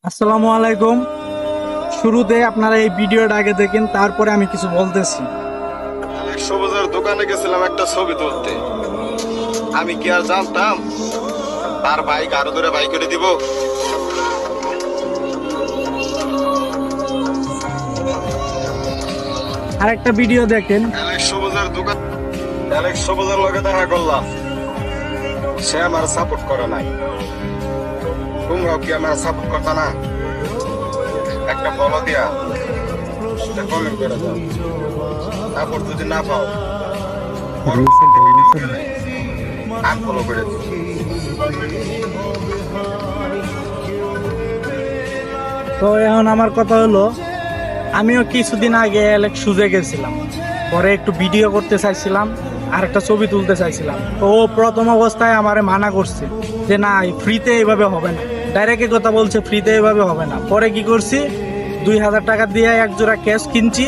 আসসালামু আলাইকুম। শুরুতে আপনারা এই ভিডিওটা আগে দেখেন, তারপরে আমি কিছু বলতেছি। সবুজের দোকানে গেছিলাম একটা ছবি তুলতে। আমি কি আর জানতাম তার বাইক আরো দূরে বাইক করে দিব। আর একটা ভিডিও দেখেন। অ্যালেক্স সবুজের লগে দেখা করলাম, সে আমার সাপোর্ট করে নাই। তোমরাও কি আমার সাপোর্ট করতে না? একটা ফলো দিয়া কমেন্ট করে দাও। সাপোর্ট যদি না পাও আনফলো করে দিও। তো এখন আমার কথা হলো, আমিও কিছুদিন আগে অ্যালেক্স সুজে গেছিলাম, পরে একটু ভিডিও করতে চাইছিলাম আর একটা ছবি তুলতে চাইছিলাম। তো ও প্রথম অবস্থায় আমারে মানা করছে যে না, ফ্রিতে এইভাবে হবে না। ডাইরেক্ট কথা বলছে ফ্রিতে এইভাবে হবে না। পরে কি করছি, 2000 টাকা দিয়ে এক জোড়া ক্যাশ কিনছি,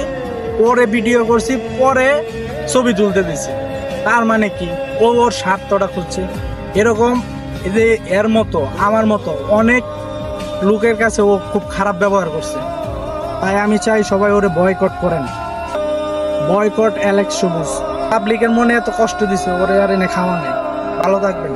পরে ভিডিও করছি, পরে ছবি তুলতে দিছি। তার মানে কি, ও ওর স্বার্থটা খুঁজছে। এরকম এই যে এর মতো আমার মতো অনেক লোকের কাছে ও খুব খারাপ ব্যবহার করছে। তাই আমি চাই সবাই ওরে বয়কট করেন। বয়কট অ্যালেক্স সবুজ। পাবলিকের মনে এত কষ্ট দিছে, ওরে আর এনে খাওয়া নেই। ভালো থাকবেন।